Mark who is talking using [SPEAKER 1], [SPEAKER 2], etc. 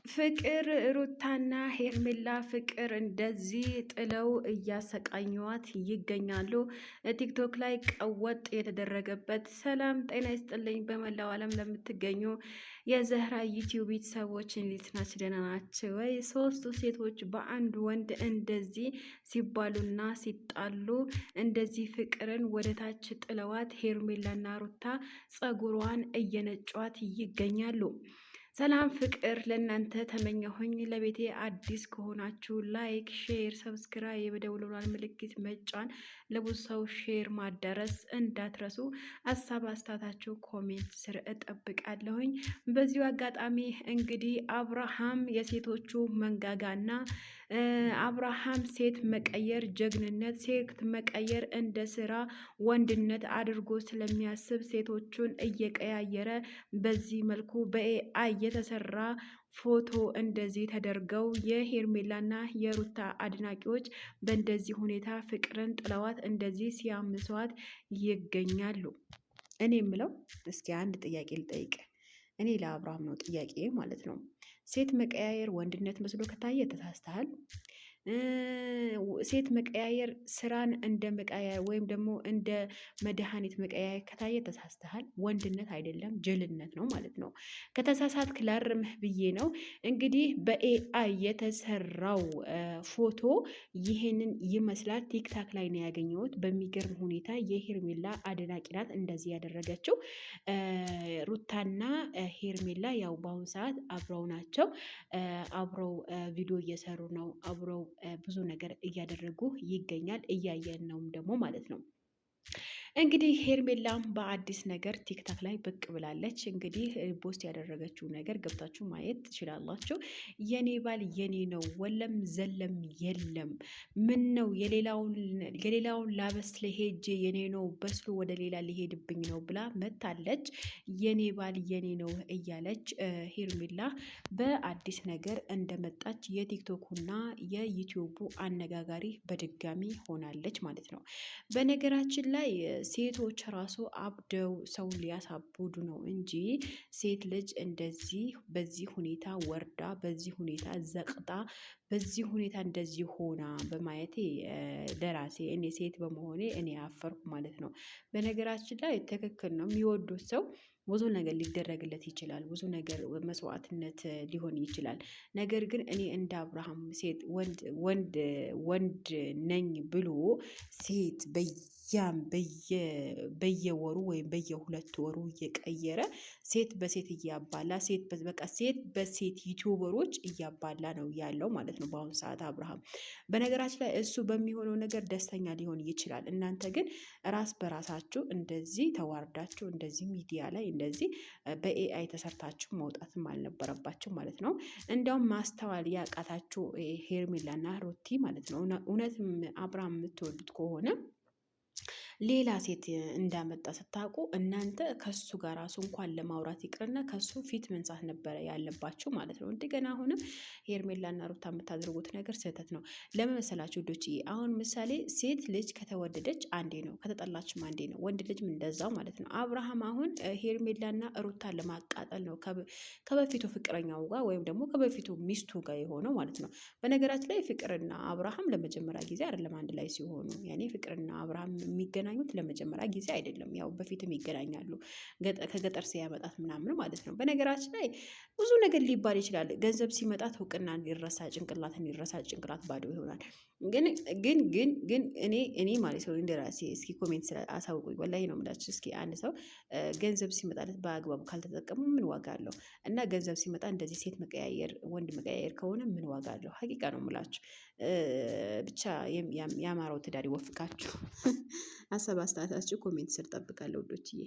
[SPEAKER 1] ፍቅር ሩታና ሄርሜላ ፍቅር እንደዚህ ጥለው እያሰቃኟት ይገኛሉ። ቲክቶክ ላይ ቀወጥ የተደረገበት። ሰላም ጤና ይስጥልኝ። በመላው ዓለም ለምትገኙ የዘህራ ዩቲዩብ ቤተሰቦች እንዴት ናችሁ? ደህና ናችሁ ወይ? ሶስቱ ሴቶች በአንድ ወንድ እንደዚህ ሲባሉና ሲጣሉ እንደዚህ ፍቅርን ወደታች ጥለዋት ሄርሜላና ሩታ ጸጉሯን እየነጯት ይገኛሉ። ሰላም ፍቅር ለእናንተ ተመኘሁኝ። ለቤቴ አዲስ ከሆናችሁ ላይክ፣ ሼር፣ ሰብስክራይብ የደወሉን ምልክት መጫን ለብዙ ሰው ሼር ማዳረስ እንዳትረሱ። ሀሳብ አስተያየታችሁ ኮሜንት ስር እጠብቃለሁኝ። በዚሁ አጋጣሚ እንግዲህ አብርሃም የሴቶቹ መንጋጋና አብርሃም ሴት መቀየር ጀግንነት፣ ሴት መቀየር እንደ ስራ ወንድነት አድርጎ ስለሚያስብ ሴቶቹን እየቀያየረ በዚህ መልኩ በኤአይ የተሰራ ፎቶ እንደዚህ ተደርገው የሄርሜላና የሩታ አድናቂዎች በእንደዚህ ሁኔታ ፍቅርን ጥለዋት እንደዚህ ሲያምሷት ይገኛሉ። እኔ የምለው እስኪ አንድ ጥያቄ ልጠይቅ። እኔ ለአብርሃም ነው ጥያቄ ማለት ነው። ሴት መቀያየር ወንድነት መስሎ ከታየ ተሳስተሃል። ሴት መቀያየር ስራን እንደ መቀያየር ወይም ደግሞ እንደ መድኃኒት መቀያየር ከታየ ተሳስተሃል። ወንድነት አይደለም ጅልነት ነው ማለት ነው። ከተሳሳትክ ላርምህ ብዬ ነው። እንግዲህ በኤአይ የተሰራው ፎቶ ይሄንን ይመስላል። ቲክታክ ላይ ነው ያገኘሁት። በሚገርም ሁኔታ የሄርሜላ አድናቂ ናት እንደዚህ ያደረገችው። ሩታና ሄርሜላ ያው በአሁኑ ሰዓት አብረው ናቸው። አብረው ቪዲዮ እየሰሩ ነው። አብረው ብዙ ነገር እያደረጉ ይገኛል። እያየን ነውም ደግሞ ማለት ነው። እንግዲህ ሄርሜላም በአዲስ ነገር ቲክታክ ላይ ብቅ ብላለች። እንግዲህ ፖስት ያደረገችው ነገር ገብታችሁ ማየት ትችላላችሁ። የኔ ባል የኔ ነው ወለም ዘለም የለም፣ ምን ነው የሌላውን ላበስለ ሄጄ የኔ ነው በስሎ ወደ ሌላ ሊሄድብኝ ነው ብላ መታለች። የኔ ባል የኔ ነው እያለች ሄርሜላ በአዲስ ነገር እንደመጣች የቲክቶኩና የዩቲዩቡ አነጋጋሪ በድጋሚ ሆናለች ማለት ነው። በነገራችን ላይ ሴቶች ራሱ አብደው ሰውን ሊያሳብዱ ነው እንጂ ሴት ልጅ እንደዚህ በዚህ ሁኔታ ወርዳ በዚህ ሁኔታ ዘቅጣ በዚህ ሁኔታ እንደዚህ ሆና በማየቴ ለራሴ እኔ ሴት በመሆኔ እኔ አፈርኩ ማለት ነው። በነገራችን ላይ ትክክል ነው። የሚወዱት ሰው ብዙ ነገር ሊደረግለት ይችላል። ብዙ ነገር መስዋዕትነት ሊሆን ይችላል። ነገር ግን እኔ እንደ አብርሃም ሴት ወንድ ነኝ ብሎ ሴት በየወሩ ወይም በየሁለት ወሩ እየቀየረ ሴት በሴት እያባላ ሴት በሴት ዩቲዩበሮች እያባላ ነው ያለው ማለት ነው በአሁኑ ሰዓት አብርሃም። በነገራችን ላይ እሱ በሚሆነው ነገር ደስተኛ ሊሆን ይችላል። እናንተ ግን ራስ በራሳችሁ እንደዚህ ተዋርዳችሁ እንደዚህ ሚዲያ ላይ እንደዚህ በኤአይ ተሰርታችሁ መውጣትም አልነበረባችሁ ማለት ነው። እንዲያውም ማስተዋል ያቃታችሁ ሄርሜላና ሩቲ ማለት ነው። እውነትም አብርሃም የምትወዱት ከሆነ ሌላ ሴት እንዳመጣ ስታውቁ እናንተ ከሱ ጋር ራሱ እንኳን ለማውራት ይቅርና ከሱ ፊት መንሳት ነበረ ያለባችሁ ማለት ነው። እንደገና አሁንም ሄርሜላና ሩታ የምታደርጉት ነገር ስህተት ነው። ለምን መሰላችሁ ውዶችዬ? አሁን ምሳሌ ሴት ልጅ ከተወደደች አንዴ ነው፣ ከተጠላችም አንዴ ነው። ወንድ ልጅም እንደዛው ማለት ነው። አብርሃም አሁን ሄርሜላና ሩታን ለማቃጠል ነው ከበፊቱ ፍቅረኛው ጋር ወይም ደግሞ ከበፊቱ ሚስቱ ጋር የሆነው ማለት ነው። በነገራችን ላይ ፍቅርና አብርሃም ለመጀመሪያ ጊዜ አይደለም አንድ ላይ ሲሆኑ። ያኔ ፍቅርና አብርሃም የሚገናኙት ለመጀመሪያ ጊዜ አይደለም። ያው በፊትም ይገናኛሉ ከገጠር ሲያመጣት ምናምን ማለት ነው። በነገራችን ላይ ብዙ ነገር ሊባል ይችላል። ገንዘብ ሲመጣ እውቅና ሊረሳ፣ ጭንቅላትን ሊረሳ፣ ጭንቅላት ባዶ ይሆናል። ግን እኔ ማለት ነው እንደራሴ እስኪ ኮሜንት ስለ አሳውቁኝ። ወላሂ ነው የምላችሁ። እስኪ አንድ ሰው ገንዘብ ሲመጣለት በአግባቡ ካልተጠቀሙ ምን ዋጋ አለው? እና ገንዘብ ሲመጣ እንደዚህ ሴት መቀያየር ወንድ መቀያየር ከሆነ ምን ዋጋ አለው? ሀቂቃ ነው የምላችሁ። ብቻ ያማረው ትዳር ይወፍቃችሁ። ሀሳብ አስተያየታችሁ ኮሜንት ስር ጠብቃለሁ ውዶችዬ።